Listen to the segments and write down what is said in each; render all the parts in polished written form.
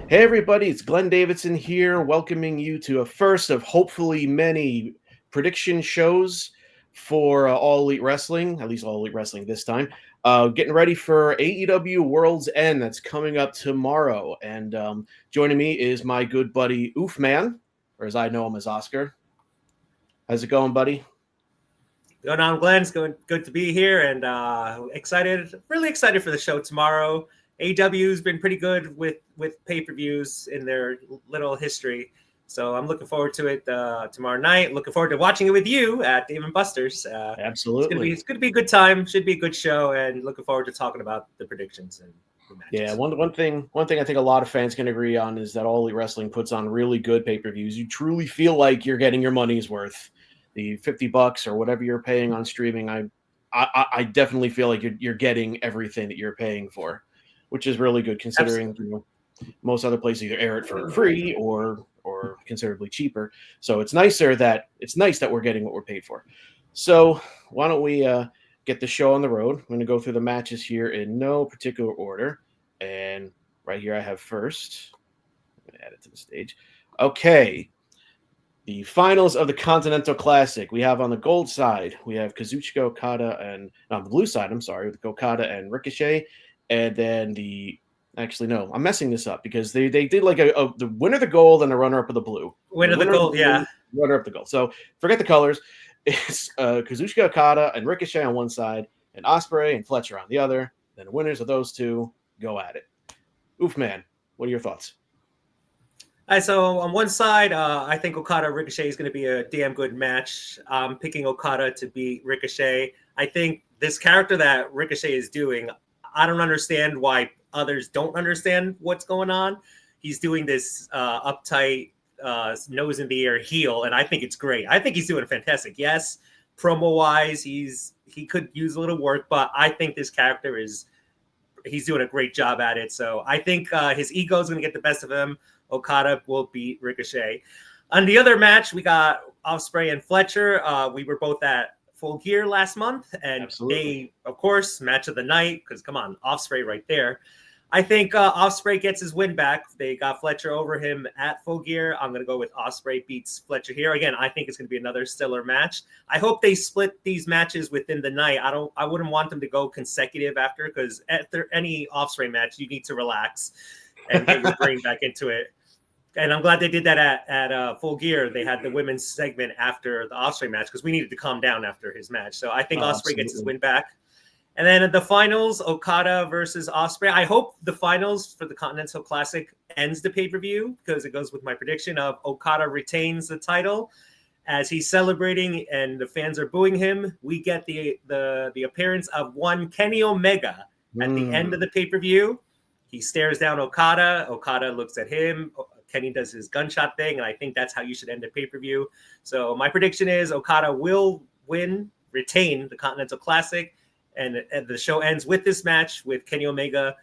Hey everybody, it's Glenn Davidson here, welcoming you to a first of hopefully many prediction shows for All Elite Wrestling, at least All Elite Wrestling this time. Getting ready for AEW World's End that's coming up tomorrow. And joining me is my good buddy Oofman, or as I know him as Oscar. How's it going, buddy? Going on, Glenn. It's good to be here and really excited for the show tomorrow. AEW's been pretty good with pay-per-views in their little history. So I'm looking forward to it tomorrow night. Looking forward to watching it with you at Dave & Buster's. Absolutely. It's gonna be a good time. Should be a good show, and looking forward to talking about the predictions and the matches. Yeah, one thing I think a lot of fans can agree on is that All Elite Wrestling puts on really good pay-per-views. You truly feel like you're getting your money's worth. The $50 or whatever you're paying on streaming, I definitely feel like you're getting everything that you're paying for, which is really good considering most other places either air it for free or considerably cheaper. So it's nice that we're getting what we're paid for. So why don't we get the show on the road? I'm going to go through the matches here in no particular order, and right here I have first. I'm going to add it to the stage. Okay. The finals of the Continental Classic. We have on the gold side, we have Kazuchika Okada and on the blue side, I'm sorry, with Okada and Ricochet. And then I'm messing this up because they did like the winner of the gold and the runner up of the blue. Winner of the gold, yeah. Runner up the gold. So forget the colors. It's Kazuchika Okada and Ricochet on one side, and Ospreay and Fletcher on the other. Then the winners of those two go at it. Oof, man, what are your thoughts? So on one side, I think Okada Ricochet is going to be a damn good match. I'm picking Okada to beat Ricochet. I think this character that Ricochet is doing, I don't understand why others don't understand what's going on. He's doing this uptight, nose in the air heel, and I think it's great. I think he's doing fantastic. Yes, promo-wise, he could use a little work, but I think this character he's doing a great job at it. So I think his ego is going to get the best of him. Okada will beat Ricochet. On the other match, we got Ospreay and Fletcher. We were both at Full Gear last month, and They, of course, match of the night, because come on, Ospreay right there. I think Ospreay gets his win back. They got Fletcher over him at Full Gear. I'm going to go with Ospreay beats Fletcher here. Again, I think it's going to be another stellar match. I hope they split these matches within the night. I wouldn't want them to go consecutive after, because after any Ospreay match, you need to relax and get your brain back into it. And I'm glad they did that at Full Gear. They had the women's segment after the Ospreay match because we needed to calm down after his match. So I think Ospreay gets his win back. And then at the finals, Okada versus Ospreay. I hope the finals for the Continental Classic ends the pay-per-view because it goes with my prediction of Okada retains the title. As he's celebrating and the fans are booing him, we get the appearance of one Kenny Omega at the end of the pay-per-view. He stares down Okada. Okada looks at him. Kenny does his gunshot thing, and I think that's how you should end a pay-per-view. So my prediction is Okada will retain the Continental Classic, and the show ends with this match with Kenny Omega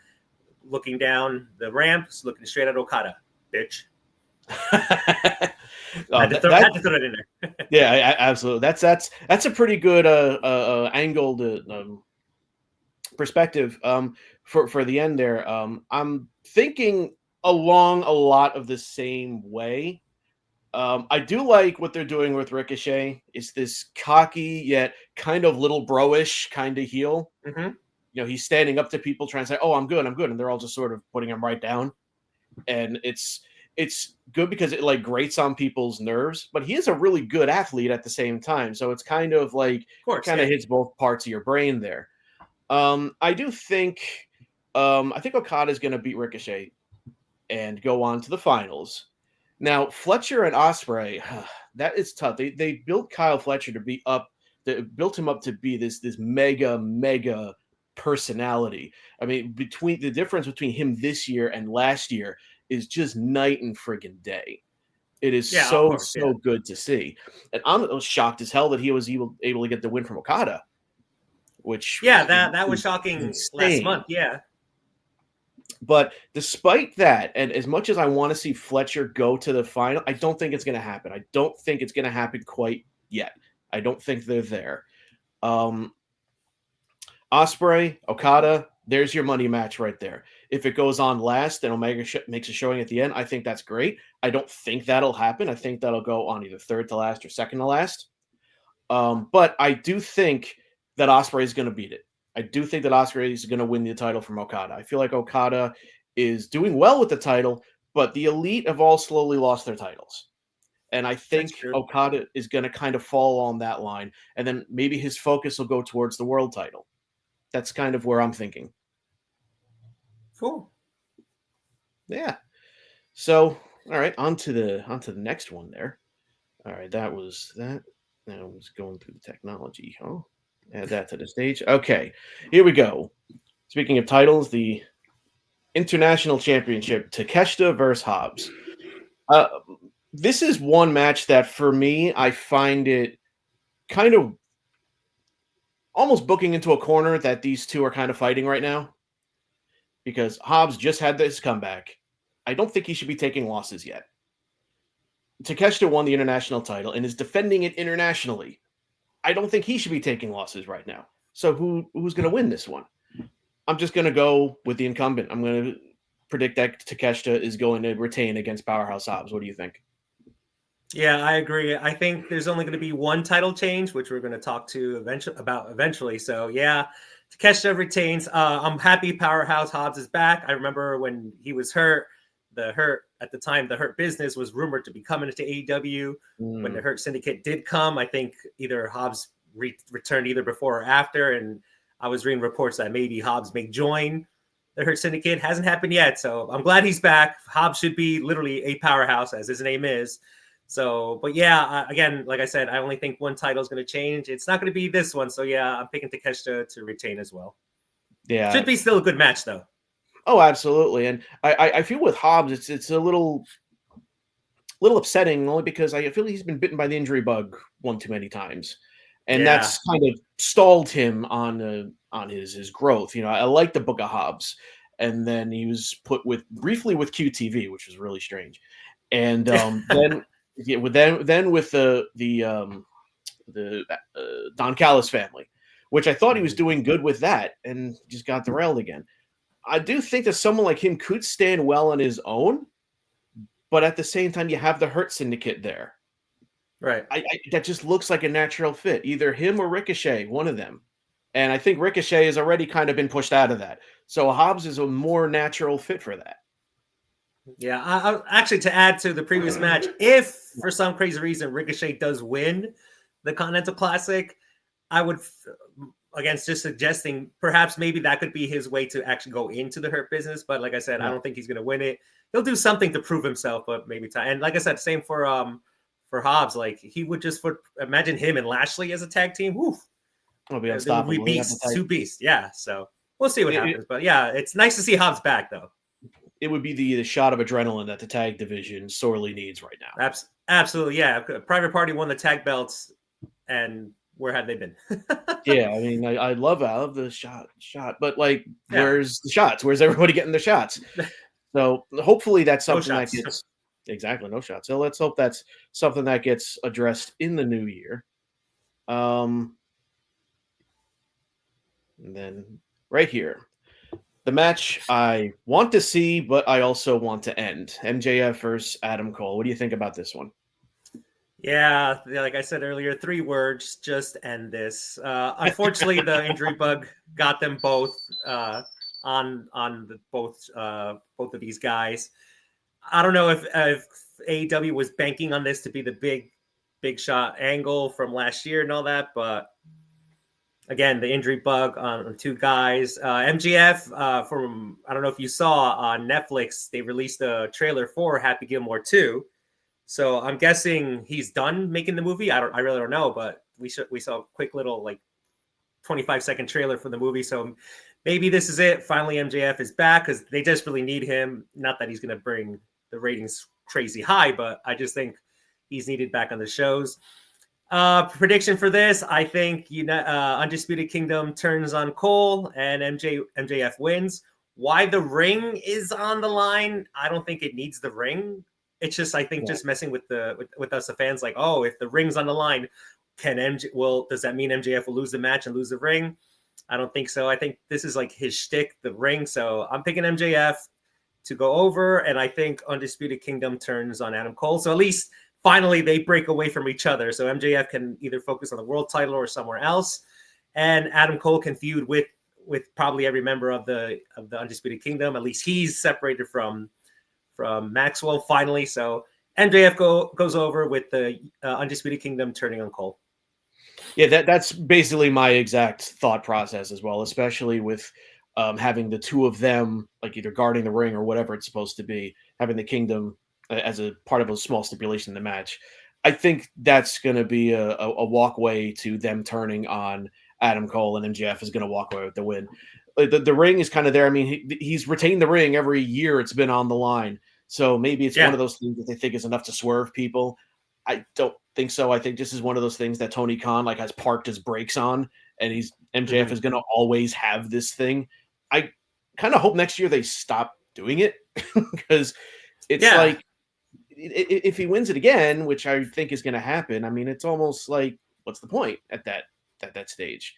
looking down the ramp, looking straight at Okada. Bitch. Had to throw that in there. Yeah, absolutely. That's a pretty good angled perspective for the end there. I'm thinking along a lot of the same way. I do like what they're doing with Ricochet. It's this cocky yet kind of little bro-ish kind of heel. Mm-hmm. You know, he's standing up to people trying to say, "Oh, I'm good," and they're all just sort of putting him right down. And it's good because it like grates on people's nerves. But he is a really good athlete at the same time, so it's kind of like hits both parts of your brain there. I do think I think Okada is going to beat Ricochet and go on to the finals. Now, Fletcher and Ospreay, that is tough. They built Kyle Fletcher to be up. They built him up to be this mega personality. I mean, the difference between him this year and last year is just night and friggin' day. It is so good to see. And I'm shocked as hell that he was able to get the win from Okada. Which that was shocking last month. Yeah. But despite that, and as much as I want to see Fletcher go to the final, I don't think it's going to happen. I don't think it's going to happen quite yet. I don't think they're there. Ospreay, Okada, there's your money match right there. If it goes on last and Omega makes a showing at the end, I think that's great. I don't think that'll happen. I think that'll go on either third to last or second to last. But I do think that Ospreay is going to beat it. I do think that Ospreay is going to win the title from Okada. I feel like Okada is doing well with the title, but the Elite have all slowly lost their titles. And I think Okada is going to kind of fall on that line. And then maybe his focus will go towards the world title. That's kind of where I'm thinking. Cool. Yeah. So, all right, on to the next one there. All right, that was that. Now I was going through the technology. Oh, add that to the stage. Okay, here we go. Speaking of titles, the International Championship, Takeshita versus Hobbs. This is one match that, for me, I find it kind of almost booking into a corner that these two are kind of fighting right now. Because Hobbs just had this comeback. I don't think he should be taking losses yet. Takeshita won the international title and is defending it internationally. I don't think he should be taking losses right now. So who's going to win this one? I'm just going to go with the incumbent. I'm going to predict that Takeshita is going to retain against Powerhouse Hobbs. What do you think? Yeah, I agree. I think there's only going to be one title change, which we're going to talk to eventually. So yeah, Takeshita retains. I'm happy Powerhouse Hobbs is back. I remember when he was hurt. The Hurt Business was rumored to be coming to AEW. When the Hurt Syndicate did come, I think either Hobbs returned either before or after, and I was reading reports that maybe Hobbs may join the Hurt Syndicate. Hasn't happened yet, so I'm glad he's back. Hobbs should be literally a powerhouse, as his name is. So, but yeah, again, like I said, I only think one title is going to change. It's not going to be this one, so yeah, I'm picking Takeshita to retain as well. Yeah, should be still a good match though. Oh, absolutely. And I feel with Hobbs, it's a little upsetting, only because I feel he's been bitten by the injury bug one too many times. And that's kind of stalled him on his growth. You know, I like the Book of Hobbs. And then he was put briefly with QTV, which was really strange. And then with the Don Callis family, which I thought he was doing good with that, and just got derailed again. I do think that someone like him could stand well on his own, but at the same time, you have the Hurt Syndicate there. Right. That just looks like a natural fit. Either him or Ricochet, one of them. And I think Ricochet has already kind of been pushed out of that. So Hobbs is a more natural fit for that. Yeah, I actually, to add to the previous match, if for some crazy reason Ricochet does win the Continental Classic, I would... Against just suggesting perhaps maybe that could be his way to actually go into the Hurt Business. But like I said, I don't think he's going to win it. He'll do something to prove himself, but maybe time. And like I said, same for Hobbs. Like he would just imagine him and Lashley as a tag team. Woo. It'll be unstoppable. We beat two beasts. Yeah. So we'll see what happens. But yeah, it's nice to see Hobbs back though. It would be the shot of adrenaline that the tag division sorely needs right now. Absolutely. Yeah. Private Party won the tag belts, and where have they been? Yeah, I mean, I love the shot, but like, where's the shots? Where's everybody getting the shots? So hopefully that's something that gets exactly no shots. So let's hope that's something that gets addressed in the new year. And then right here, the match I want to see, but I also want to end. MJF versus Adam Cole. What do you think about this one? Yeah, like I said earlier, 3 words, just end this. Unfortunately, the injury bug got them both on both of these guys. I don't know if AEW was banking on this to be the big shot angle from last year and all that, but again, the injury bug on 2 guys. MJF, from, I don't know if you saw on Netflix, they released a trailer for Happy Gilmore 2. So I'm guessing he's done making the movie. I really don't know, but we saw a quick little like 25-second trailer for the movie. So maybe this is it. Finally, MJF is back because they desperately need him. Not that he's going to bring the ratings crazy high, but I just think he's needed back on the shows. Prediction for this, I think Undisputed Kingdom turns on Cole and MJF wins. Why the ring is on the line? I don't think it needs the ring. It's just, I think, just messing with us, the fans. Like, oh, if the ring's on the line, does that mean MJF will lose the match and lose the ring? I don't think so. I think this is like his shtick, the ring. So I'm picking MJF to go over, and I think Undisputed Kingdom turns on Adam Cole. So at least finally they break away from each other. So MJF can either focus on the world title or somewhere else, and Adam Cole can feud with probably every member of the Undisputed Kingdom. At least he's separated from Maxwell finally. So MJF goes over with the Undisputed Kingdom turning on Cole. Yeah, that's basically my exact thought process as well, especially with having the two of them, like either guarding the ring or whatever it's supposed to be, having the Kingdom as a part of a small stipulation in the match. I think that's going to be a walkway to them turning on Adam Cole, and MJF is going to walk away with the win. The ring is kind of there. I mean, he's retained the ring every year it's been on the line. So maybe it's one of those things that they think is enough to swerve people. I don't think so. I think this is one of those things that Tony Khan has parked his brakes on, and MJF is going to always have this thing. I kind of hope next year they stop doing it because it's like if he wins it again, which I think is going to happen. I mean, it's almost like what's the point at that stage?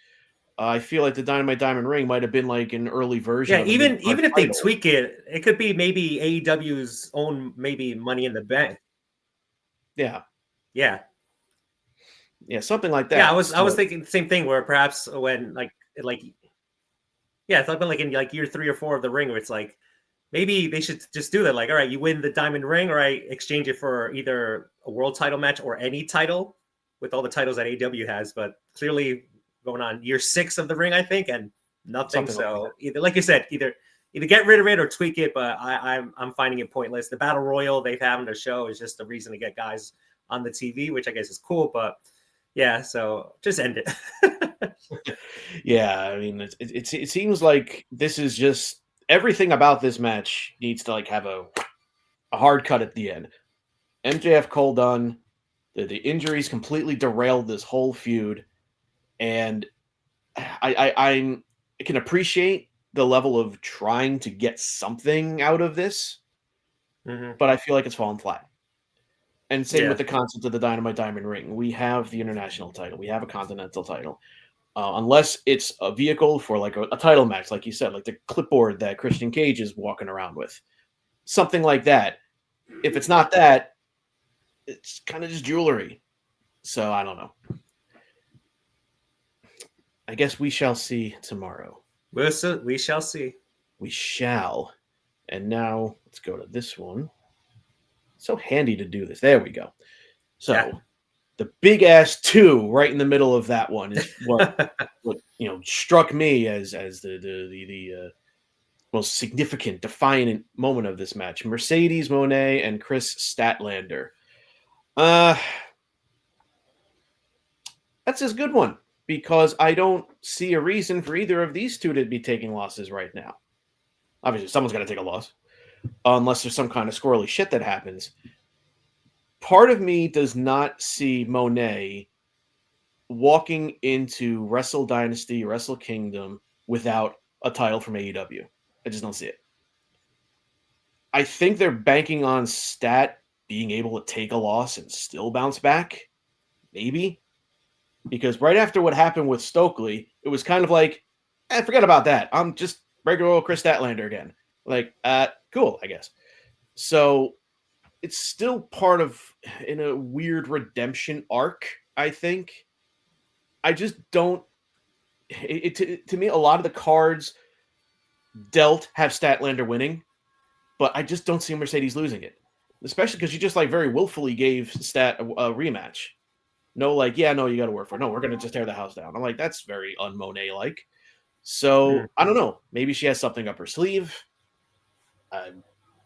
I feel like the Dynamite Diamond Ring might have been like an early version. Yeah, even if they tweak it, it could be maybe AEW's own maybe Money in the Bank. Yeah. Yeah, something like that. Yeah, I was thinking the same thing where perhaps when something like in like year 3 or 4 of the ring where it's like maybe they should just do that. Like, all right, you win the diamond ring, all right, exchange it for either a world title match or any title with all the titles that AEW has. But clearly going on year 6 of the ring, I think, and nothing. Something so either, like you said, either get rid of it or tweak it. But I'm finding it pointless. The Battle Royal they've had on the show is just a reason to get guys on the TV, which I guess is cool, but yeah, so just end it. Yeah, I mean, it seems like this is just everything about this match needs to have a hard cut at the end. MJF Cole done. The injuries completely derailed this whole feud, and I can appreciate the level of trying to get something out of this, but I feel like it's fallen flat. And same with the concept of the Dynamite Diamond Ring. We have the international title. We have a continental title. Unless it's a vehicle for a title match, like you said, like the clipboard that Christian Cage is walking around with. Something like that. If it's not that, it's kind of just jewelry. So I don't know. I guess we shall see tomorrow. We shall see. We shall. And now let's go to this one. So handy to do this. There we go. So the big ass 2 right in the middle of that one is what struck me as the most significant, defiant moment of this match. Mercedes Moné and Chris Statlander. That's a good one because I don't see a reason for either of these two to be taking losses right now. Obviously, someone's got to take a loss. Unless there's some kind of squirrely shit that happens. Part of me does not see Monet walking into Wrestle Dynasty, Wrestle Kingdom without a title from AEW. I just don't see it. I think they're banking on Stat being able to take a loss and still bounce back. Maybe. Because right after what happened with Stokely, it was kind of like, forget about that. I'm just regular old Chris Statlander again. Cool, I guess. So it's still part of in a weird redemption arc, I think. I just don't to me, a lot of the cards dealt have Statlander winning, but I just don't see Mercedes losing it. Especially because you just very willfully gave Stat a rematch. No, you got to work for it. No, we're gonna just tear the house down. I'm like, that's very un-Monet-like. So I don't know. Maybe she has something up her sleeve.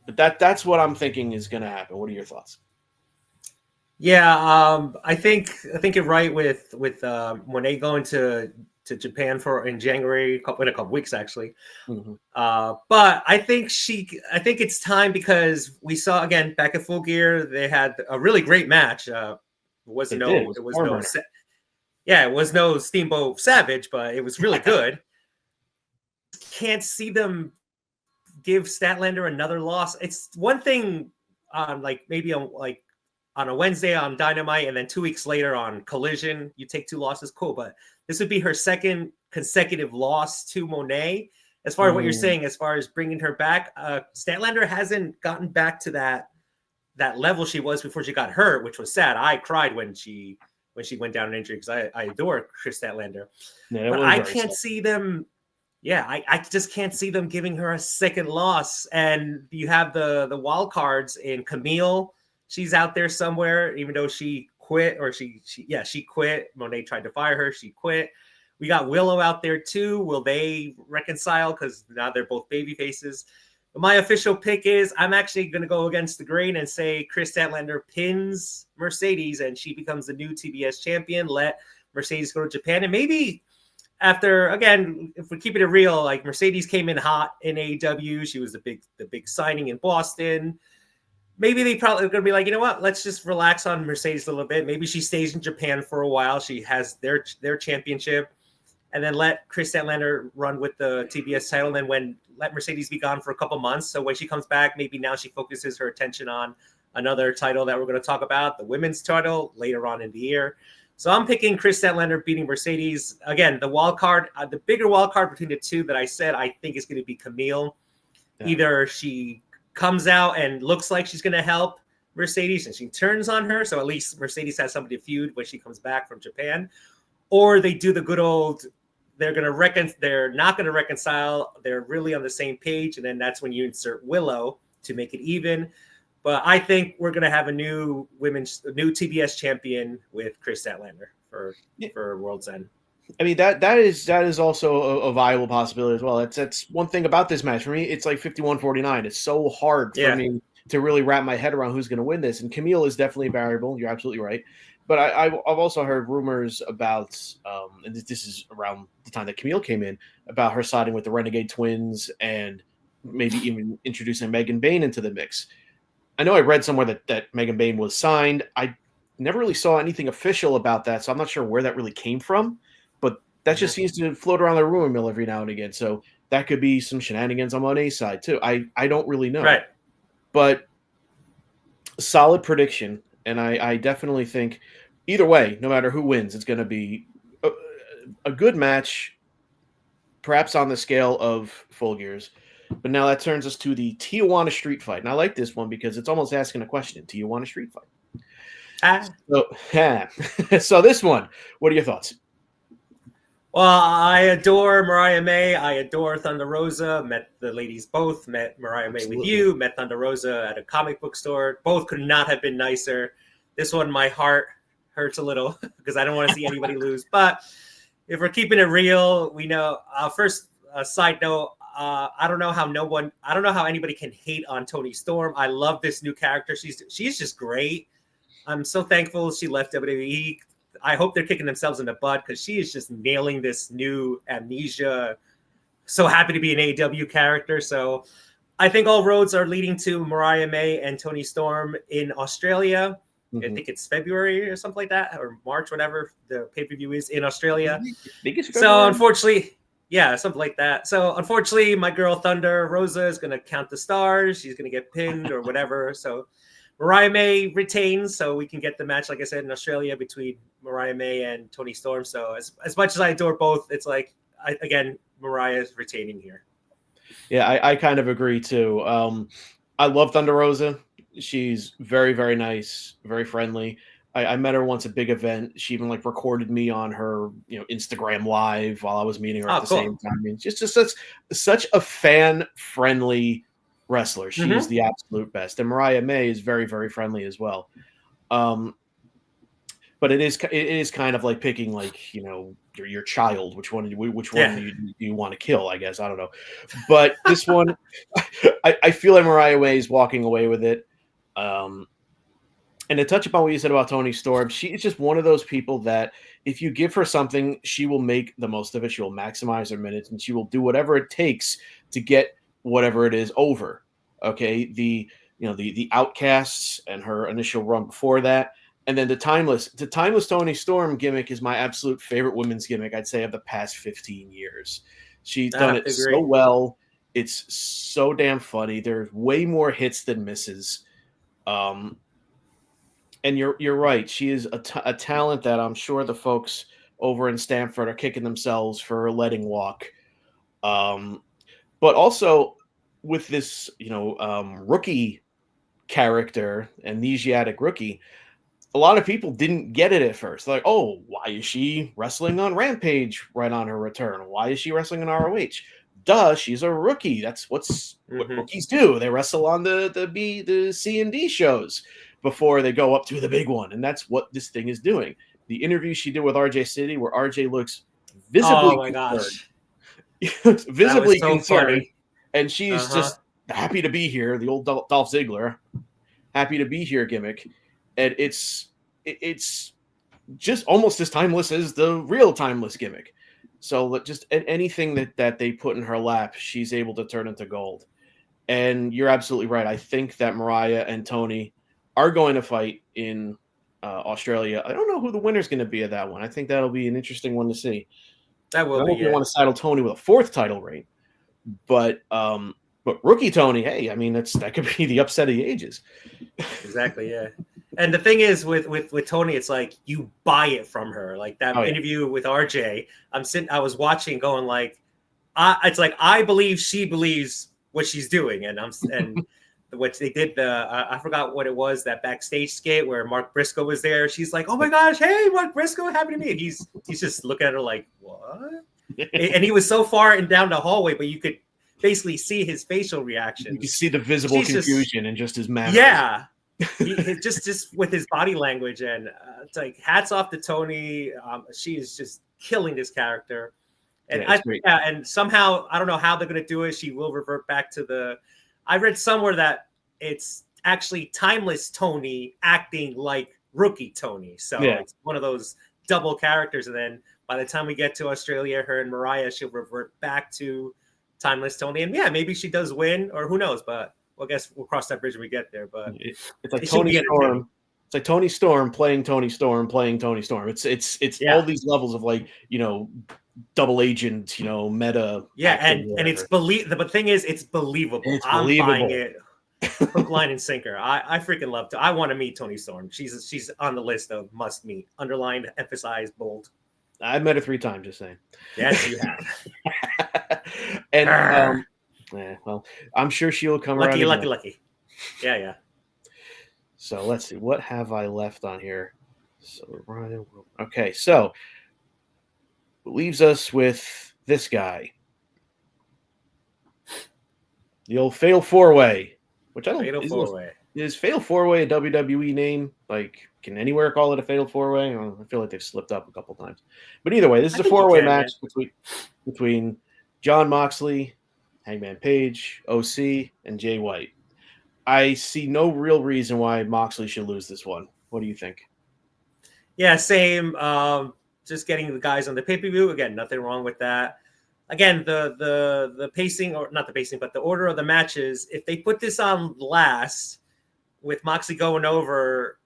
But that's what I'm thinking is going to happen. What are your thoughts? Yeah, I think you're right with when they go into Japan in January, in a couple weeks actually. Mm-hmm. But I think it's time because we saw again back at Full Gear they had a really great match. It was no Steamboat Savage, but it was really good. Can't see them give Statlander another loss. It's one thing on maybe on a Wednesday on Dynamite and then 2 weeks later on Collision, you take 2 losses, cool. But this would be her second consecutive loss to Monet. As far as what you're saying, as far as bringing her back, Statlander hasn't gotten back to that level she was before she got hurt, which was sad. I cried when she went down in injury because I adore Chris Statlander. Yeah, but I can't see them. Yeah, I just can't see them giving her a second loss. And you have the wild cards in Camille. She's out there somewhere, even though she quit, or she quit. Monet tried to fire her. She quit. We got Willow out there too. Will they reconcile? Because now they're both baby faces. But my official pick is I'm actually going to go against the grain and say Chris Statlander pins Mercedes and she becomes the new TBS champion. Let Mercedes go to Japan. And maybe after, again, if we're keeping it real, like Mercedes came in hot in AEW. She was the big signing in Boston. Maybe they probably are going to be like, you know what? Let's just relax on Mercedes a little bit. Maybe she stays in Japan for a while. She has their championship. And then let Chris Statlander run with the TBS title. And then let Mercedes be gone for a couple months. So when she comes back, maybe now she focuses her attention on another title that we're going to talk about, the women's title later on in the year. So I'm picking Chris Statlander beating Mercedes. Again, the wild card, the bigger wild card between the two that I said, I think is going to be Camille. Yeah. Either she comes out and looks like she's going to help Mercedes and she turns on her. So at least Mercedes has somebody to feud when she comes back from Japan. Or they do the good old, they're not going to reconcile. They're really on the same page. And then that's when you insert Willow to make it even. But I think we're going to have a new TBS champion with Chris Statlander for World's End. I mean, that is also a viable possibility as well. That's one thing about this match. For me, it's like 51-49. It's so hard for me to really wrap my head around who's going to win this. And Camille is definitely a variable. You're absolutely right. But I've also heard rumors about, and this is around the time that Camille came in, about her siding with the Renegade Twins and maybe even introducing Megan Bayne into the mix. I know I read somewhere that Megan Bayne was signed. I never really saw anything official about that, so I'm not sure where that really came from. But that just seems to float around the rumor mill every now and again. So that could be some shenanigans on Monet's side too. I don't really know. Right. But solid prediction, and I definitely think either way, no matter who wins, it's going to be a good match, perhaps on the scale of Full Gear's. But now that turns us to the Tijuana Street Fight. And I like this one because it's almost asking a question. Tijuana Street Fight. So this one, what are your thoughts? Well, I adore Mariah May. I adore Thunder Rosa. Met the ladies both. Met Mariah May with you. Met Thunder Rosa at a comic book store. Both could not have been nicer. This one, my heart hurts a little because I don't want to see anybody lose. But if we're keeping it real, we know. First, side note. I don't know how anybody can hate on Toni Storm. I love this new character. She's just great. I'm so thankful she left WWE. I hope they're kicking themselves in the butt because she is just nailing this new Amnesia. So happy to be an AEW character. So I think all roads are leading to Mariah May and Toni Storm in Australia. Mm-hmm. I think it's February or something like that, or March, whatever the pay-per-view is in Australia. So unfortunately, yeah, something like that. So unfortunately, my girl Thunder Rosa is going to count the stars. She's going to get pinned or whatever. So Mariah May retains, so we can get the match, like I said, in Australia between Mariah May and Toni Storm. So as much as I adore both, it's like, Mariah is retaining here. Yeah, I kind of agree too. I love Thunder Rosa. She's very, very nice, very friendly. I met her once at a big event. She even recorded me on her, Instagram live while I was meeting her at the same time. I mean, just such a fan-friendly wrestler. She is the absolute best. And Mariah May is very, very friendly as well. But it is kind of like picking your child. Which one do you want to kill? I guess I don't know. But this one, I feel like Mariah May is walking away with it. And to touch upon what you said about Toni Storm, she is just one of those people that if you give her something, she will make the most of it. She will maximize her minutes, and she will do whatever it takes to get whatever it is over. Okay, the Outcasts and her initial run before that, and then the timeless Toni Storm gimmick is my absolute favorite women's gimmick, I'd say, of the past 15 years. She's done it so well. It's so damn funny. There's way more hits than misses. And you're right. She is a talent that I'm sure the folks over in Stamford are kicking themselves for letting walk. But also with this, rookie character, amnesiac rookie, a lot of people didn't get it at first. Like, oh, why is she wrestling on Rampage right on her return? Why is she wrestling in ROH? Duh, she's a rookie. That's what rookies do. They wrestle on the C&D shows before they go up to the big one, and that's what this thing is doing. The interview she did with RJ City, where RJ looks visibly gosh, visibly so concerned, funny. And she's just happy to be here. The old Dolph Ziggler, happy to be here gimmick, and it's just almost as timeless as the real timeless gimmick. So just anything that they put in her lap, she's able to turn into gold. And you're absolutely right. I think that Mariah and Tony are going to fight in Australia. I don't know who the winner's going to be of that one. I think that'll be an interesting one to see. That will I don't be. know if you want to saddle Tony with a 4th title reign, but rookie Tony, hey, I mean that could be the upset of the ages. Exactly, yeah. And the thing is with Tony, it's like you buy it from her. Like that interview with RJ, I was watching, going like, it's like I believe she believes what she's doing, and what they did, I forgot what it was, that backstage skate where Mark Briscoe was there. She's like, oh my gosh, hey, Mark Briscoe, happened to me. And he's just looking at her like, what? And he was so far and down the hallway, but you could basically see his facial reactions. You can see the visible confusion in just his manner. Yeah. just with his body language, and it's like hats off to Tony. She is just killing this character, and and somehow I don't know how they're going to do it. She will revert back to I read somewhere that it's actually timeless Tony acting like rookie Tony, so it's one of those double characters. And then by the time we get to Australia, her and Mariah, she'll revert back to timeless Tony, and maybe she does win, or who knows, but. Well, I guess we'll cross that bridge when we get there. But it's like Tony Storm. It's like Tony Storm playing Tony Storm playing Tony Storm. It's all these levels of double agent, meta. Yeah, and it's the thing is, it's believable. I'm buying it. Hook, line, and sinker. I freaking love to. I want to meet Tony Storm. She's on the list of must meet. Underlined, emphasized, bold. I've met her 3 times. Just saying. Yes, you have. And well, I'm sure she'll come around. Lucky. Yeah. So let's see. What have I left on here? Okay, so leaves us with this guy. The old Fatal 4-Way, which I don't know. Fatal 4-Way. Is Fatal 4-Way a WWE name? Like, can anywhere call it a Fatal 4-Way? I feel like they've slipped up a couple times. But either way, this is a 4-way match between Jon Moxley, Hangman Page, OC, and Jay White. I see no real reason why Moxley should lose this one. What do you think? Yeah, same. Just getting the guys on the pay-per-view. Again, nothing wrong with that. Again, the pacing, or not the pacing, but the order of the matches, if they put this on last with Moxley going over,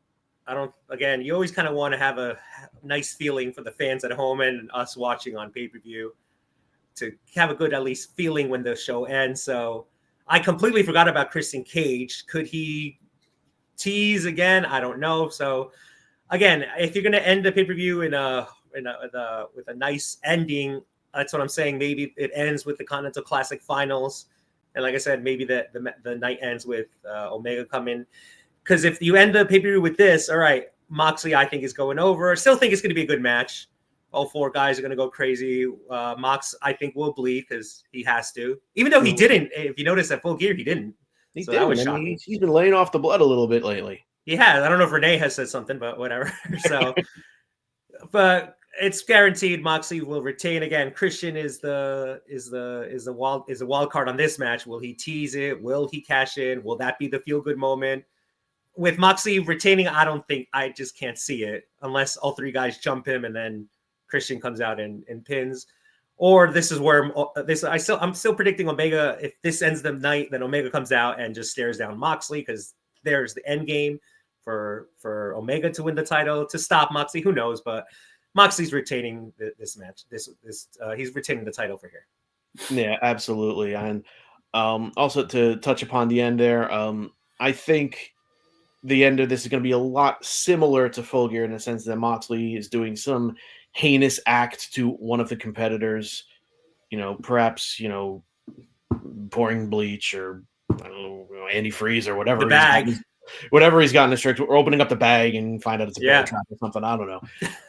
you always kind of want to have a nice feeling for the fans at home and us watching on pay-per-view, to have a good, at least, feeling when the show ends. So I completely forgot about Christian Cage. Could he tease again? I don't know. So again, if you're going to end the pay-per-view with a nice ending, that's what I'm saying. Maybe it ends with the Continental Classic finals. And like I said, maybe the night ends with Omega coming. Because if you end the pay-per-view with this, all right, Moxley, I think, is going over. I still think it's going to be a good match. All 4 guys are going to go crazy. Mox, I think, will bleed because he has to. Even though he didn't. If you notice at Full Gear, he didn't. That was shocking. He's been laying off the blood a little bit lately. He has. I don't know if Renee has said something, but whatever. So, but it's guaranteed Moxley will retain. Again, Christian is the wild card on this match. Will he tease it? Will he cash in? Will that be the feel good moment? With Moxley retaining, I just can't see it unless all 3 guys jump him and then Christian comes out and pins, or this is where I'm still predicting Omega. If this ends the night, then Omega comes out and just stares down Moxley, because there's the end game for Omega to win the title, to stop Moxley. Who knows? But Moxley's retaining this match. He's retaining the title for here. Yeah, absolutely. And also to touch upon the end there, I think the end of this is going to be a lot similar to Full Gear in the sense that Moxley is doing some heinous act to one of the competitors, perhaps, pouring bleach or I don't know, antifreeze or The bag. whatever he's gotten strict, or opening up the bag and find out it's a bear Yeah. trap or something. I don't know.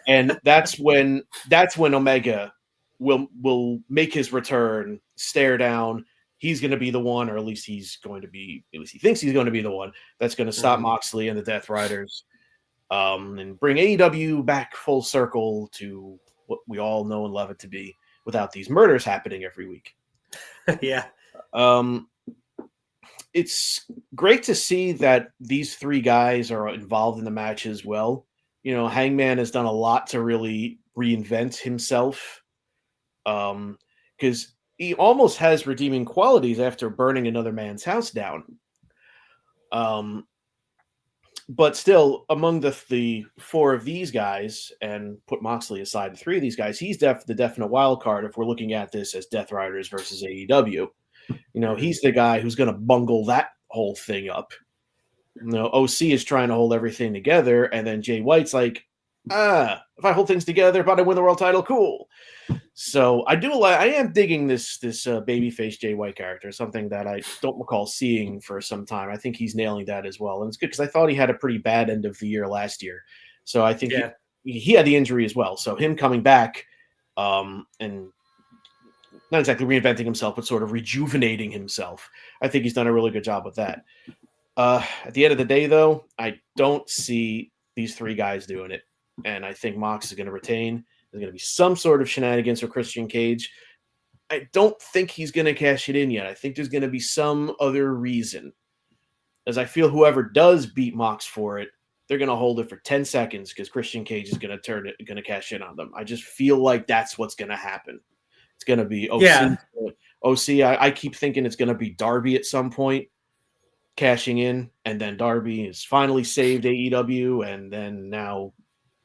And that's when Omega will make his return, stare down. He's going to be the one, or at least he thinks he's going to be the one that's going to stop Moxley and the Death Riders, and bring AEW back full circle to what we all know and love it to be, without these murders happening every week. Yeah. It's great to see that these three guys are involved in the match as well. Hangman has done a lot to really reinvent himself, because he almost has redeeming qualities after burning another man's house down. But still, among the four of these guys, and put Moxley aside, the three of these guys, he's the definite wild card if we're looking at this as Death Riders versus AEW. He's the guy who's going to bungle that whole thing up. OC is trying to hold everything together, and then Jay White's like, if I hold things together, but I win the world title, cool. So I am digging this babyface Jay White character, something that I don't recall seeing for some time. I think he's nailing that as well, and it's good because I thought he had a pretty bad end of the year last year. So I think he had the injury as well. So him coming back, and not exactly reinventing himself, but sort of rejuvenating himself, I think he's done a really good job with that. At the end of the day, though, I don't see these three guys doing it. And I think Mox is going to retain. There's going to be some sort of shenanigans with Christian Cage. I don't think he's going to cash it in yet. I think there's going to be some other reason. As I feel whoever does beat Mox for it, they're going to hold it for 10 seconds because Christian Cage is going to cash in on them. I just feel like that's what's going to happen. It's going to be OC. Yeah. OC, I keep thinking it's going to be Darby at some point cashing in, and then Darby is finally saved AEW, and then now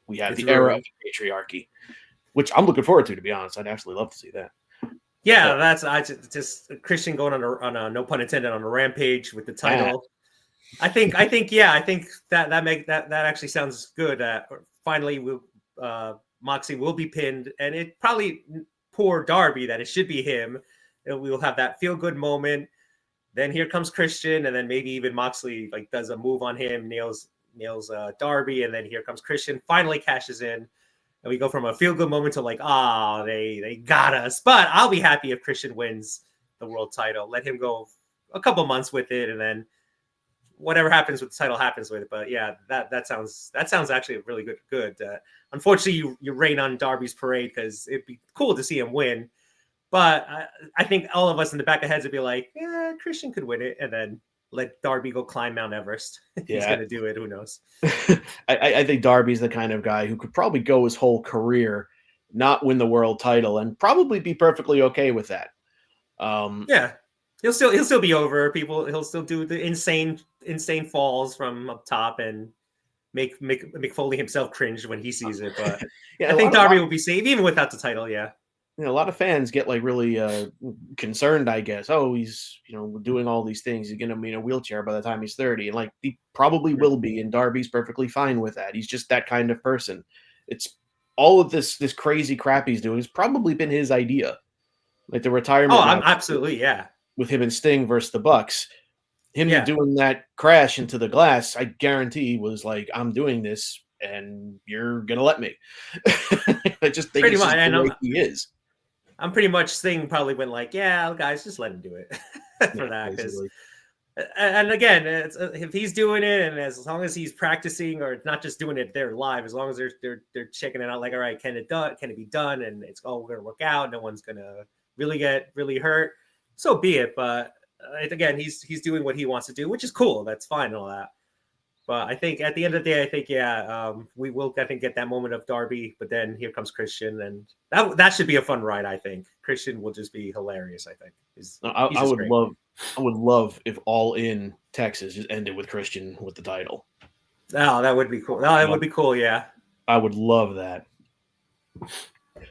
we have the era of patriarchy, which I'm looking forward to be honest. I'd absolutely love to see that. Yeah, that's just Christian going on a no pun intended on a rampage with the title. I think that actually sounds good. Finally, Moxie will be pinned, and it probably poor Darby that it should be him. We'll have that feel good moment. Then here comes Christian, and then maybe even Moxley does a move on him, nails Darby, and then here comes Christian, finally cashes in, and we go from a feel good moment to they got us. But I'll be happy if Christian wins the world title. Let him go a couple months with it, and then whatever happens with the title happens with it. But yeah, that sounds actually really good. Unfortunately, you rain on Darby's parade because it'd be cool to see him win. But I think all of us in the back of heads would be like, yeah, Christian could win it, and then let Darby go climb Mount Everest. He's going to do it. Who knows? I think Darby's the kind of guy who could probably go his whole career, not win the world title, and probably be perfectly okay with that. Yeah, he'll still be over people. He'll still do the insane falls from up top and make Foley himself cringe when he sees it. But I think Darby will be safe even without the title. Yeah. A lot of fans get really concerned, I guess. Oh, he's doing all these things. He's going to be in a wheelchair by the time he's 30, and he probably will be. And Darby's perfectly fine with that. He's just that kind of person. It's all of this crazy crap he's doing has probably been his idea, the retirement. Oh, I'm absolutely with him and Sting versus the Bucks. Him doing that crash into the glass, I guarantee was I'm doing this, and you're gonna let me. I just think pretty much, the way he is. I'm pretty much Sting probably went yeah, guys, just let him do it for that. And again, if he's doing it, and as long as he's practicing or not just doing it there live, as long as they're checking it out, all right, can it be done? And it's all going to work out. No one's going to really get hurt. So be it. But again, he's doing what he wants to do, which is cool. That's fine and all that. But I think at the end of the day, we will get that moment of Darby, but then here comes Christian, and that should be a fun ride. I think Christian will just be hilarious. I think I would love if All In Texas just ended with Christian with the title. Oh, that would be cool. No, that would be cool. Yeah, I would love that.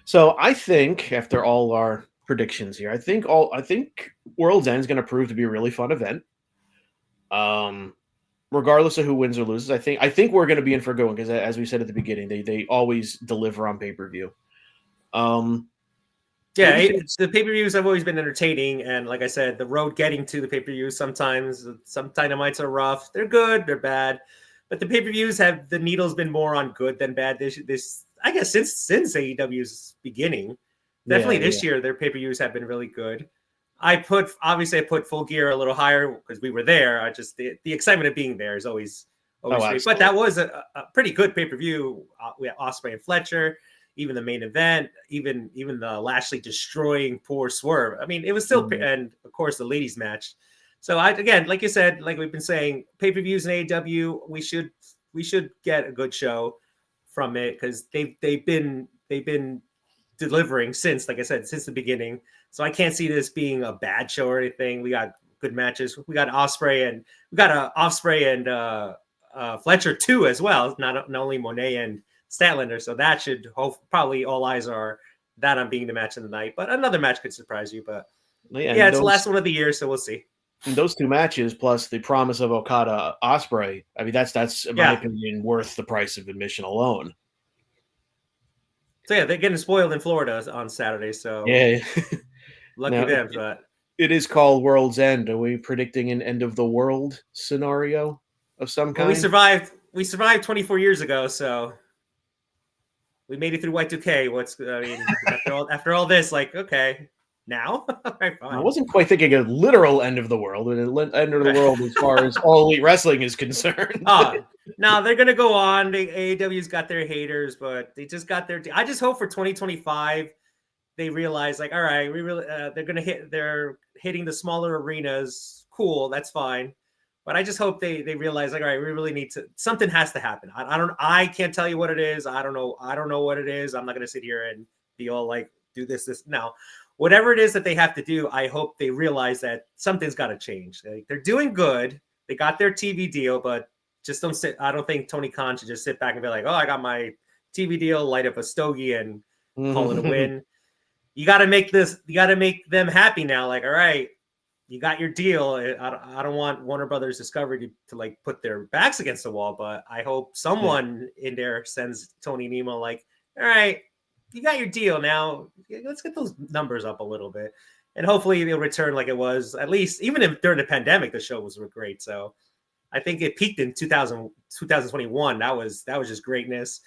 So I think after all our predictions here, I think World's End is going to prove to be a really fun event. Regardless of who wins or loses, I think we're going to be in for a good one because, as we said at the beginning, they always deliver on pay-per-view. Yeah, the pay-per-views have always been entertaining, and like I said, the road getting to the pay-per-views sometimes some dynamites are rough. They're good, they're bad, but the pay-per-views have the needle's been more on good than bad. This I guess since AEW's beginning, definitely this year their pay-per-views have been really good. I put Full Gear a little higher because we were there. I just the excitement of being there is always great. But that was a pretty good pay-per-view. We had Ospreay and Fletcher. Even the main event, even the Lashley destroying poor Swerve. I mean, it was still, and of course the ladies match. So again, like you said, like we've been saying, pay-per-views in AEW, we should get a good show from it because they've been delivering since, like I said, since the beginning. So I can't see this being a bad show or anything. We got good matches. We got Ospreay and Fletcher too as well. Not only Monet and Statlander, so that should probably all eyes are that on being the match of the night. But another match could surprise you. But yeah, it's the last one of the year, so we'll see. And those two matches plus the promise of Okada Ospreay, I mean that's in my opinion worth the price of admission alone. So yeah, they're getting spoiled in Florida on Saturday. So yeah, lucky now, them. But it is called World's End. Are we predicting an end of the world scenario of some kind? Well, we survived 24 years ago, so. We made it through Y2K. After all this, like, okay, now? Right, fine. I wasn't quite thinking a literal end of the world, but an end of the world as far as All Elite Wrestling is concerned. No, they're going to go on. AEW's got their haters, but they just got their... I just hope for 2025, they realize, like, all right, they're hitting the smaller arenas. Cool, that's fine. But I just hope they realize, like, all right, we really need to. Something has to happen. I can't tell you what it is. I don't know what it is. I'm not gonna sit here and be all like, do this. No, whatever it is that they have to do, I hope they realize that something's got to change. Like, they're doing good. They got their TV deal, but just don't sit. I don't think Tony Khan should just sit back and be like, oh, I got my TV deal, light up a stogie, and call it a win. You got to make this. You got to make them happy now. Like, all right. You got your deal. I don't want Warner Brothers Discovery to like put their backs against the wall, but I hope someone in there sends Tony an email like, all right, you got your deal now. Let's get those numbers up a little bit. And hopefully they'll return like it was, at least even if during the pandemic, the show was great. So I think it peaked in 2021. That was just greatness.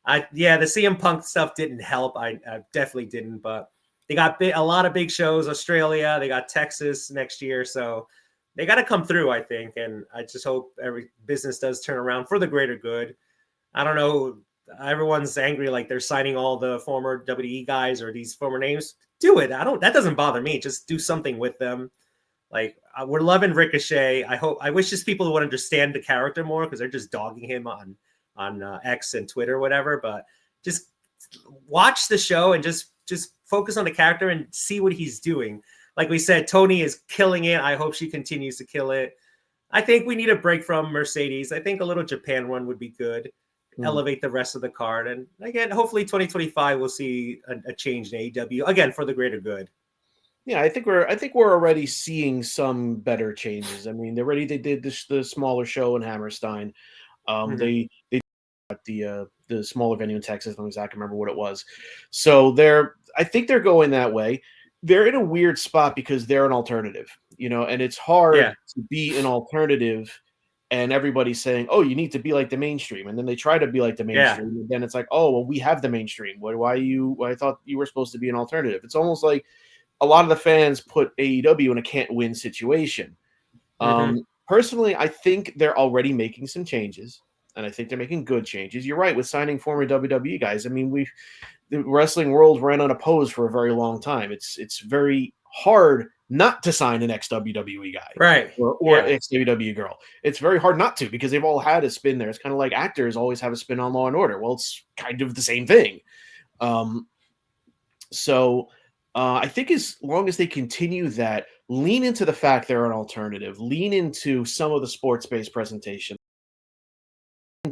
The CM Punk stuff didn't help. I definitely didn't, but they got a lot of big shows, Australia. They got Texas next year. So they got to come through, I think. And I just hope every business does turn around for the greater good. I don't know. Everyone's angry like they're signing all the former WWE guys or these former names. Do it. That doesn't bother me. Just do something with them. Like, we're loving Ricochet. I wish just people would understand the character more because they're just dogging him on X and Twitter or whatever. But just watch the show and just focus on the character and see what he's doing. Like we said, Tony is killing it. I hope she continues to kill it. I think we need a break from Mercedes. I think a little Japan run would be good. Elevate the rest of the card. And again, hopefully 2025 we'll see a change in AEW, again, for the greater good. Yeah, I think we're already seeing some better changes. I mean, they did the smaller show in Hammerstein. They at the smaller venue in Texas. I don't exactly remember what it was. So I think they're going that way. They're in a weird spot because they're an alternative, and it's hard to be an alternative and everybody's saying, oh, you need to be like the mainstream. And then they try to be like the mainstream. And then it's like, oh, well, we have the mainstream. I thought you were supposed to be an alternative. It's almost like a lot of the fans put AEW in a can't win situation. Personally, I think they're already making some changes. And I think they're making good changes. You're right with signing former WWE guys. I mean, the wrestling world ran unopposed for a very long time. It's very hard not to sign an ex-WWE guy, right? Or ex-WWE girl. It's very hard not to because they've all had a spin there. It's kind of like actors always have a spin on Law and Order. Well, it's kind of the same thing. So I think as long as they continue that, lean into the fact they're an alternative, lean into some of the sports-based presentation. They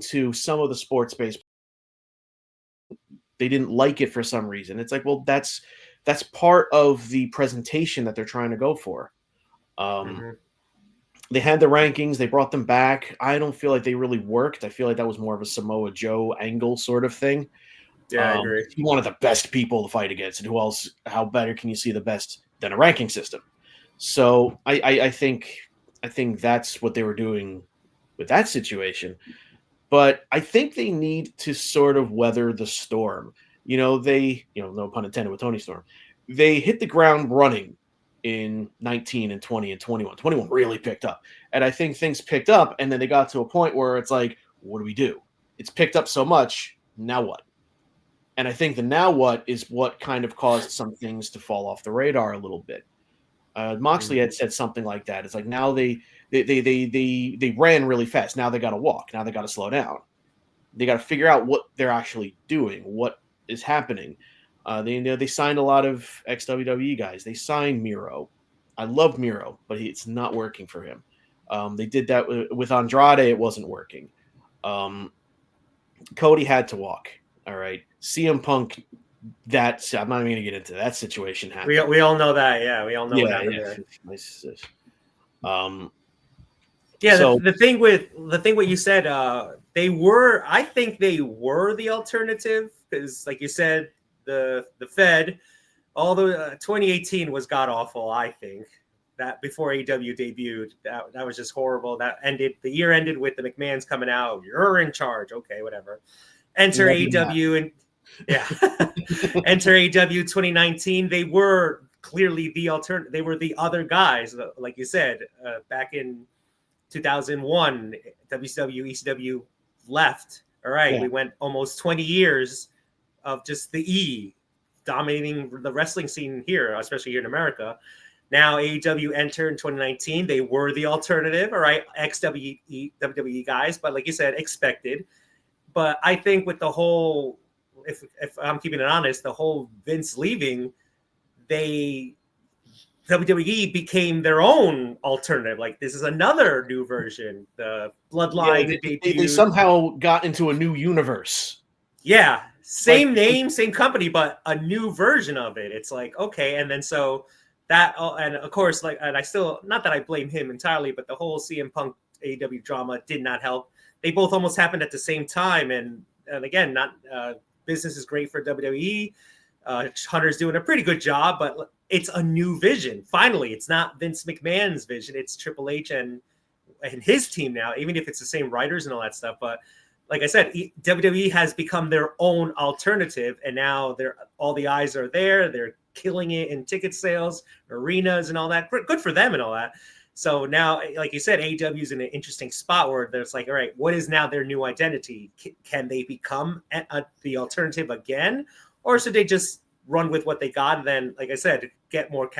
didn't like it for some reason. It's like, well, that's part of the presentation that they're trying to go for. They had the rankings, they brought them back. I don't feel like they really worked. I feel like that was more of a Samoa Joe angle sort of thing. Yeah, I agree. He wanted the best people to fight against, and who else? How better can you see the best than a ranking system? So I think that's what they were doing with that situation. But I think they need to sort of weather the storm. No pun intended with Tony Storm, they hit the ground running in 19 and 20 and 21. 21 really picked up. And I think things picked up, and then they got to a point where it's like, what do we do? It's picked up so much. Now what? And I think the now what is what kind of caused some things to fall off the radar a little bit. Moxley had said something like that. It's like now they ran really fast. Now they got to walk. Now they got to slow down. They got to figure out what they're actually doing, what is happening. They signed a lot of ex-WWE guys. They signed Miro. I loved Miro, but it's not working for him. They did that with Andrade. It wasn't working. Cody had to walk. All right. CM Punk, I'm not even going to get into that situation happened. We all know that. Yeah, we all know what happened there. So, the thing what you said, I think they were the alternative because, like you said, the Fed, although 2018 was god awful. I think that before AEW debuted, that was just horrible. The year ended with the McMahons coming out. You're in charge. Okay, whatever. Enter AEW and enter AEW 2019. They were clearly the alternative. They were the other guys, like you said, back in 2001. WCW, ECW left. All right, we went almost 20 years of just the E dominating the wrestling scene here, especially here in America. Now AEW entered in 2019. They were the alternative. All right, WWE guys, but like you said, expected. But I think with the whole, if I'm keeping it honest, the whole Vince leaving, WWE became their own alternative. Like this is another new version. The Bloodline. They somehow got into a new universe. Yeah, same name, same company, but a new version of it. It's like, okay, and then so that, and of course, and I still, not that I blame him entirely, but the whole CM Punk AEW drama did not help. They both almost happened at the same time, and again, not business is great for WWE. Hunter's doing a pretty good job, but it's a new vision. Finally, it's not Vince McMahon's vision; it's Triple H and his team now. Even if it's the same writers and all that stuff, but like I said, WWE has become their own alternative, and now all the eyes are there. They're killing it in ticket sales, arenas, and all that. Good for them and all that. So now, like you said, AEW is in an interesting spot where there's like, all right, what is now their new identity? Can they become the alternative again? Or should they just run with what they got? And then, like I said, get more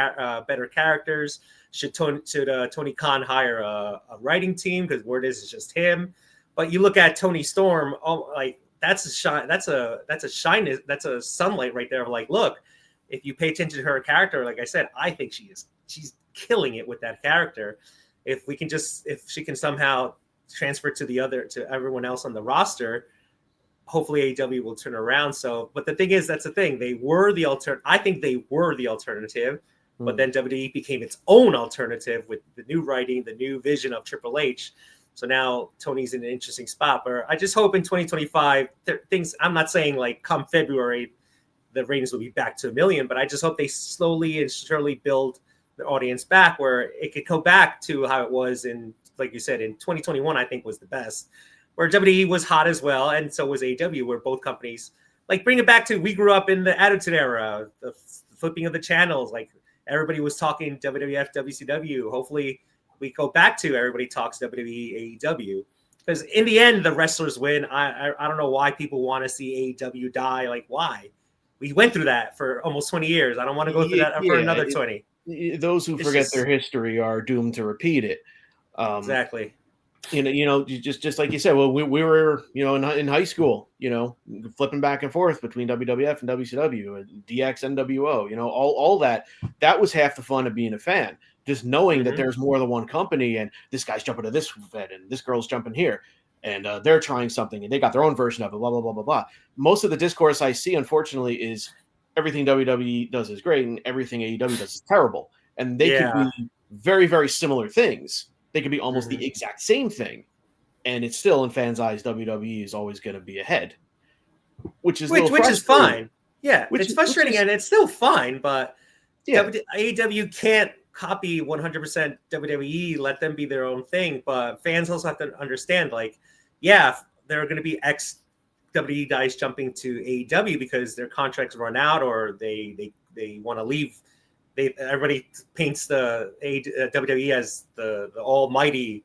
better characters. Should Tony Khan hire a writing team? Because word is it's just him. But you look at Tony Storm, that's a shine. That's a shyness. That's a sunlight right there. Like, look, if you pay attention to her character, like I said, I think she's killing it with that character. If she can somehow transfer to everyone else on the roster, hopefully AEW will turn around. So, but the thing is, that's the thing. They were the I think they were the alternative, but then WWE became its own alternative with the new writing, the new vision of Triple H. So now Tony's in an interesting spot. But I just hope in 2025 things. I'm not saying like come February the ratings will be back to 1 million, but I just hope they slowly and surely build the audience back where it could go back to how it was in, like you said, in 2021, I think was the best, where WWE was hot as well. And so was AEW, where both companies like bring it back to, we grew up in the Attitude Era, the flipping of the channels. Like everybody was talking WWF, WCW. Hopefully we go back to everybody talks WWE, AEW, because in the end, the wrestlers win. I don't know why people want to see AEW die. Like why? We went through that for almost 20 years. I don't want to go through that for another 20. Those who forget their history are doomed to repeat it. Exactly. Just like you said, well, we were, in high school, flipping back and forth between WWF and WCW and DX, NWO, all that. That was half the fun of being a fan. Just knowing that there's more than one company and this guy's jumping to this Fed and this girl's jumping here. And they're trying something and they got their own version of it, blah, blah, blah, blah, blah. Most of the discourse I see, unfortunately, is everything WWE does is great and everything AEW does is terrible. And they could be very, very similar things. They could be almost the exact same thing. And it's still, in fans' eyes, WWE is always going to be ahead. which is which is fine. Yeah, Which it's is- frustrating and it's still fine, but Yeah, AEW can't copy 100% WWE. Let them be their own thing. But fans also have to understand, like, yeah, there are going to be ex WWE guys jumping to AEW because their contracts run out or they want to leave. Everybody paints the WWE as the almighty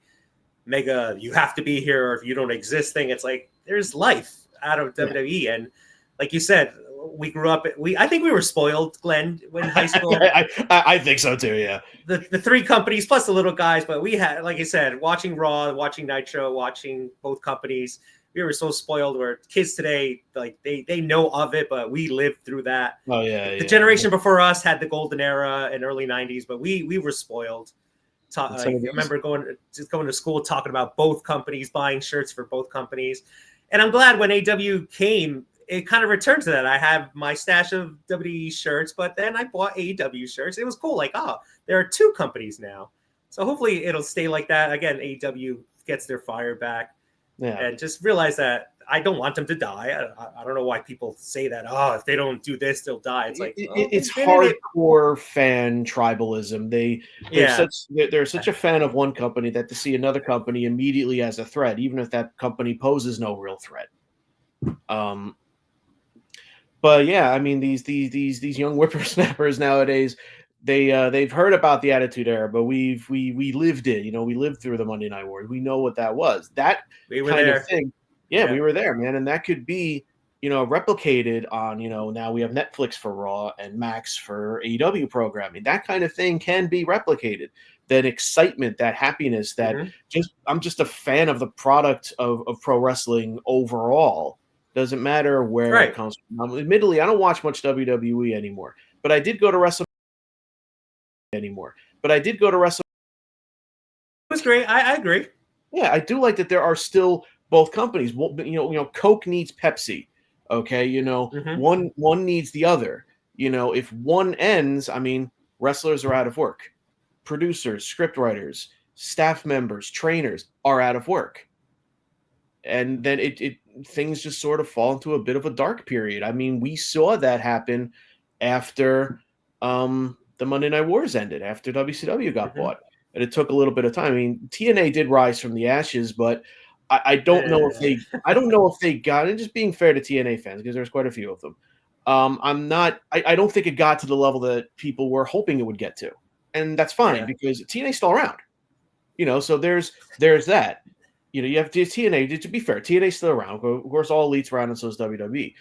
mega. You have to be here, or if you don't exist thing. It's like there's life out of WWE, and like you said, we grew up. I think we were spoiled, Glenn, when high school. I think so too. Yeah, the three companies plus the little guys, but we had, like I said, watching Raw, watching Nitro, watching both companies. We were so spoiled. Where kids today, like they know of it, but we lived through that. oh yeah. The generation before us had the golden era in early '90s, but we were spoiled. I remember going to school talking about both companies, buying shirts for both companies, and I'm glad when AEW came, it kind of returned to that. I have my stash of WWE shirts, but then I bought AEW shirts. It was cool. Like, oh, there are two companies now, so hopefully it'll stay like that. Again, AEW gets their fire back, and just realize that I don't want them to die. I don't know why people say that. Oh, if they don't do this, they'll die. It's like it's hardcore fan tribalism. They're such a fan of one company that to see another company immediately as a threat, even if that company poses no real threat. But yeah, I mean these young whippersnappers nowadays, they've heard about the Attitude Era, but we lived it. You know, we lived through the Monday Night Wars. We know what that was. That kind of thing. Yeah, we were there, man, and that could be, replicated on, now we have Netflix for Raw and Max for AEW programming. That kind of thing can be replicated. That excitement, that happiness, that I'm just a fan of the product of pro wrestling overall. Doesn't matter where it comes from. Admittedly, I don't watch much WWE anymore, but I did go to WrestleMania It was great. I agree. Yeah, I do like that there are still both companies. Well, Coke needs Pepsi. Okay, one needs the other. If one ends, I mean, wrestlers are out of work. Producers, scriptwriters, staff members, trainers are out of work. And then things just sort of fall into a bit of a dark period. I mean, we saw that happen after the Monday Night Wars ended, after WCW got bought. And it took a little bit of time. I mean, TNA did rise from the ashes, but I don't know if they got it. Just being fair to TNA fans, because there's quite a few of them. I don't think it got to the level that people were hoping it would get to, and that's fine because TNA's still around. So there's that. You have TNA. To be fair, TNA's still around. Of course, All Elite's around, and so is WWE.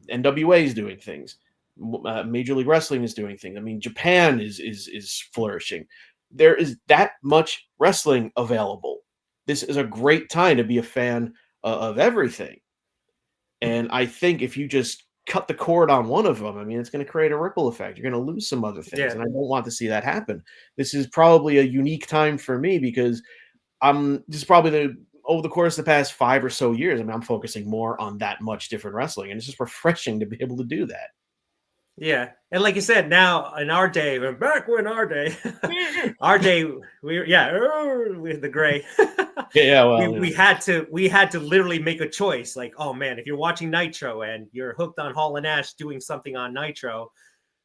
NWA is doing things. Major League Wrestling is doing things. I mean, Japan is flourishing. There is that much wrestling available. This is a great time to be a fan of everything. And I think if you just cut the cord on one of them, I mean, it's going to create a ripple effect. You're going to lose some other things. And I don't want to see that happen. This is probably a unique time for me because this is probably over the course of the past 5 or so years, I mean, I'm focusing more on that much different wrestling. And it's just refreshing to be able to do that. Yeah, and like you said, now in our day, back when our day, we had the gray. We had to literally make a choice. Like, oh man, if you're watching Nitro and you're hooked on Hall and Nash doing something on Nitro,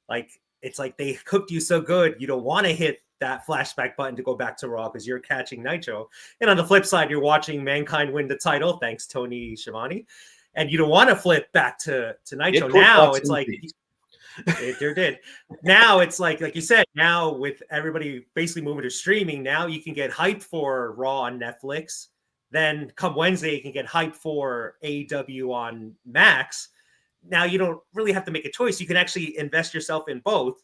like it's like they hooked you so good, you don't want to hit that flashback button to go back to Raw because you're catching Nitro. And on the flip side, you're watching Mankind win the title, thanks Tony Schiavone, and you don't want to flip back to Nitro. Now it's like. It did. Now it's like you said, now with everybody basically moving to streaming, now you can get hyped for Raw on Netflix. Then come Wednesday, you can get hyped for AEW on Max. Now you don't really have to make a choice. You can actually invest yourself in both.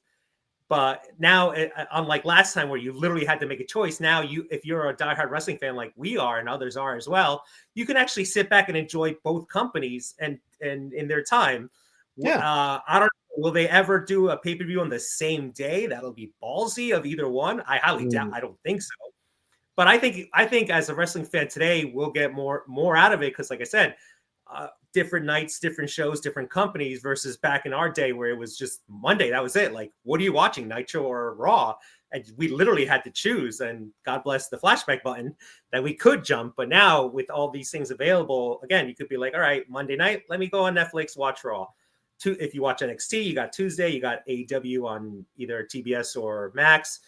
But now, unlike last time where you literally had to make a choice, now if you're a diehard wrestling fan like we are and others are as well, you can actually sit back and enjoy both companies and in their time. Yeah. I don't know. Will they ever do a pay-per-view on the same day? That'll be ballsy of either one. I highly doubt. I don't think so. But I think as a wrestling fan today, we'll get more out of it because, like I said, different nights, different shows, different companies versus back in our day where it was just Monday. That was it. Like, what are you watching, Nitro or Raw? And we literally had to choose. And God bless the flashback button that we could jump. But now with all these things available, again, you could be like, all right, Monday night, let me go on Netflix, watch Raw. If you watch NXT, you got Tuesday, you got AEW on either TBS or Max,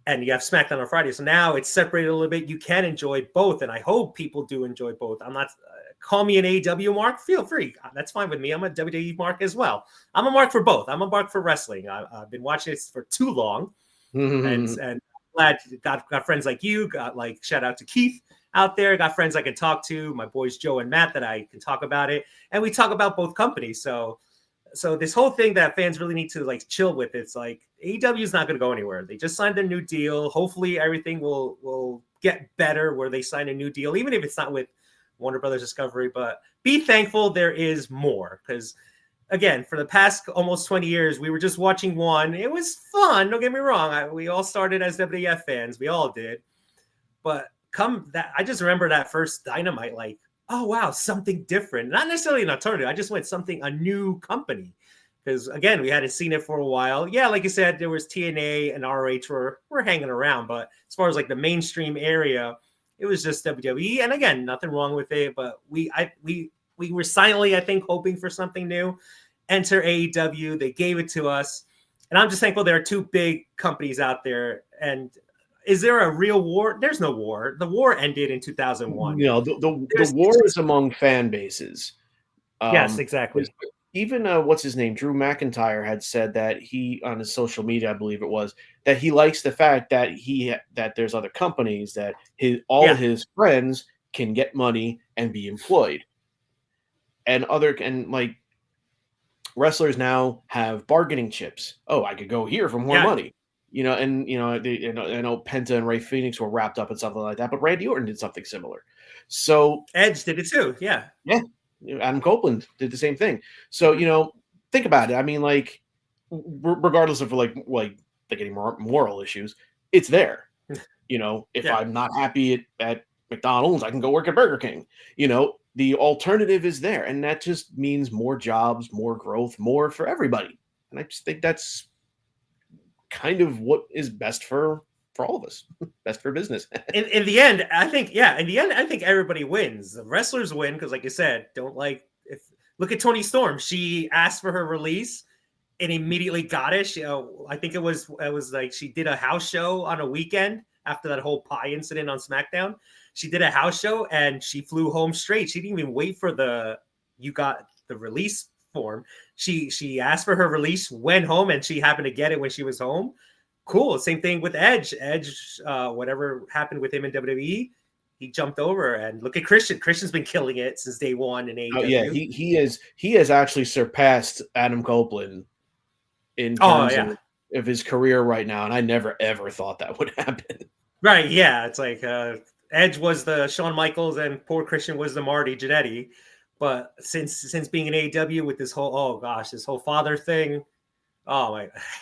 and you have SmackDown on Friday. So now it's separated a little bit. You can enjoy both, and I hope people do enjoy both. I'm not call me an AEW mark. Feel free. That's fine with me. I'm a WWE mark as well. I'm a mark for both. I'm a mark for wrestling. I've been watching it for too long, and I'm glad got friends like you. Got like shout out to Keith out there. Got friends I can talk to. My boys Joe and Matt that I can talk about it, and we talk about both companies. So this whole thing that fans really need to like chill with, it's like AEW is not going to go anywhere. They just signed a new deal. Hopefully everything will get better where they sign a new deal, even if it's not with Warner Brothers Discovery. But be thankful there is more, because again, for the past almost 20 years, we were just watching one. It was fun. Don't get me wrong. We all started as WWF fans. We all did. But I just remember that first Dynamite, like, oh, wow, something different. Not necessarily an alternative. I just went a new company. Because, again, we hadn't seen it for a while. Yeah, like you said, there was TNA and RH were hanging around. But as far as, like, the mainstream area, it was just WWE. And, again, nothing wrong with it. But we were silently, I think, hoping for something new. Enter AEW. They gave it to us. And I'm just thankful there are two big companies out there. And is there a real war? There's no war. The war ended in 2001. You know, the war is among fan bases. Yes, exactly. Even what's his name, Drew McIntyre, had said that he, on his social media, I believe it was, that he likes the fact that that there's other companies that his friends can get money and be employed, and like wrestlers now have bargaining chips. Oh, I could go here for more money. You know, and I know Penta and Ray Phoenix were wrapped up in something like that, but Randy Orton did something similar. So Edge did it too. Yeah. Adam Copeland did the same thing. So think about it. I mean, like, regardless of like any moral issues, it's there. If I'm not happy at McDonald's, I can go work at Burger King. The alternative is there, and that just means more jobs, more growth, more for everybody. And I just think that's kind of what is best for all of us, best for business. in the end, I think everybody wins. The wrestlers win because, like you said, look at Toni Storm. She asked for her release and immediately got it. I think it was like she did a house show on a weekend after that whole pie incident on SmackDown. She did a house show and she flew home straight. She didn't even wait for you got the release form. She asked for her release, went home, and she happened to get it when she was home. Cool. Same thing with Edge. Whatever happened with him in WWE, he jumped over. And look at Christian. Christian's been killing it since day one in AEW. Oh, yeah, he has actually surpassed Adam Copeland in terms of his career right now, and I never ever thought that would happen. Right? Yeah, it's like Edge was the Shawn Michaels, and poor Christian was the Marty Jannetty. But since being in AEW with this whole this whole father thing,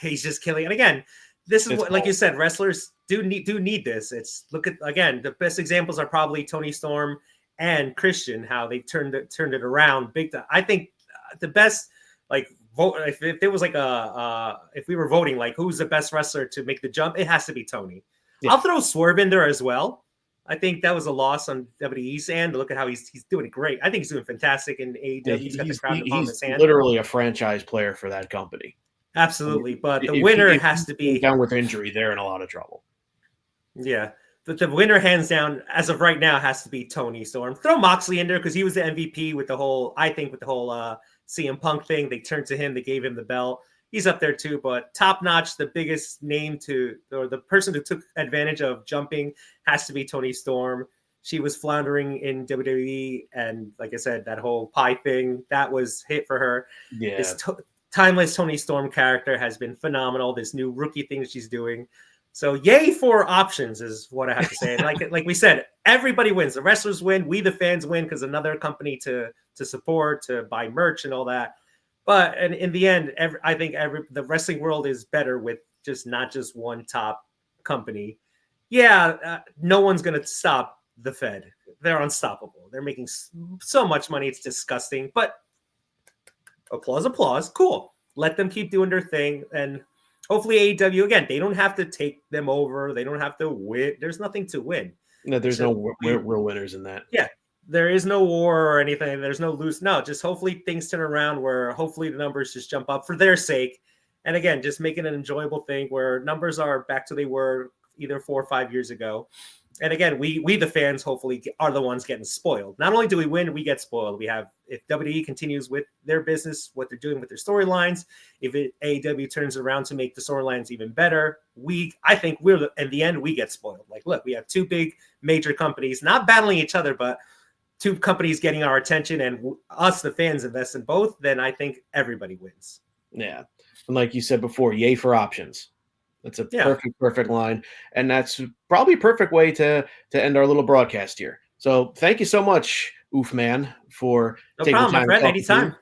he's just killing. And again, this is what, like you said, wrestlers do need this. Look at, again, the best examples are probably Toni Storm and Christian, how they turned it around big time. I think the best, like, vote if there was like if we were voting like who's the best wrestler to make the jump, it has to be Tony. Yeah. I'll throw Swerve in there as well. I think that was a loss on WWE's end. Look at how he's doing great. I think he's doing fantastic in AEW. Yeah, he's got the crowd upon his hand. Literally a franchise player for that company. Absolutely, but the winner has to be down with injury. They're in a lot of trouble. Yeah, the winner, hands down, as of right now, has to be Toni Storm. Throw Moxley in there because he was the MVP with the whole CM Punk thing. They turned to him. They gave him the belt. He's up there too, but top notch, the biggest name or the person who took advantage of jumping has to be Toni Storm. She was floundering in WWE, and like I said, that whole pie thing, that was hit for her. Yeah. This timeless Toni Storm character has been phenomenal. This new rookie thing that she's doing. So yay for options is what I have to say. And like we said, everybody wins. The wrestlers win. We, the fans, win because another company to support, to buy merch and all that. But in the end, I think the wrestling world is better with not just one top company. Yeah, no one's going to stop the Fed. They're unstoppable. They're making so much money. It's disgusting. But applause. Cool. Let them keep doing their thing. And hopefully AEW, again, they don't have to take them over. They don't have to win. There's nothing to win. No, there's no real winners in that. Yeah. There is no war or anything. There's no loose. No, just hopefully things turn around where hopefully the numbers just jump up for their sake. And again, just make it an enjoyable thing where numbers are back to they were either 4 or 5 years ago. And again, we the fans hopefully are the ones getting spoiled. Not only do we win, we get spoiled. We have, if WWE continues with their business, what they're doing with their storylines, if AEW turns around to make the storylines even better, I think in the end, we get spoiled. Like, look, we have two big major companies not battling each other, but two companies getting our attention, and us, the fans, invest in both, then I think everybody wins. Yeah. And like you said before, yay for options. That's a perfect line. And that's probably a perfect way to end our little broadcast here. So thank you so much, Oofman, for taking the time. No problem, my friend. Anytime.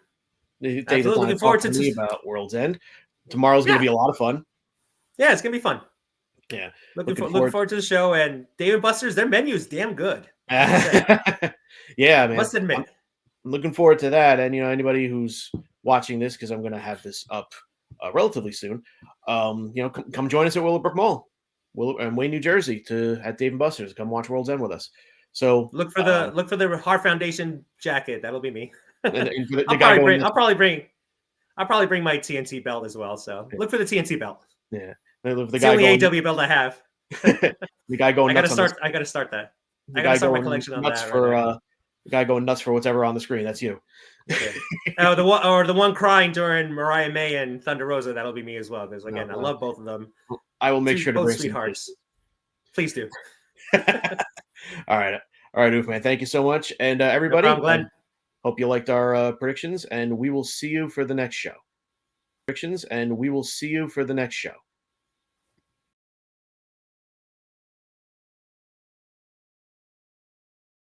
Absolutely. Looking forward to me about World's End. Tomorrow's going to be a lot of fun. Yeah, it's going to be fun. Yeah. Looking forward to the show. And Dave & Buster's, their menu is damn good. Yeah, man. Must admit. I'm looking forward to that. And, anybody who's watching this, because I'm going to have this up relatively soon, come join us at Willowbrook Mall, in Wayne, New Jersey, at Dave & Buster's. Come watch World's End with us. So look for the Heart Foundation jacket. That'll be me. And I'll probably bring my TNT belt as well. So look for the TNT belt. Yeah, it's the only AEW belt I have. The guy going. I gotta start that. I gotta start my collection on that. The guy going nuts for whatever on the screen. That's you. Yeah. the one crying during Mariah May and Thunder Rosa. That'll be me as well. Because again, I love both of them. I will make sure to bring sweethearts. Please do. All right, Oofman. Thank you so much, and everybody. No problem, Glenn. Hope you liked our predictions, and we will see you for the next show.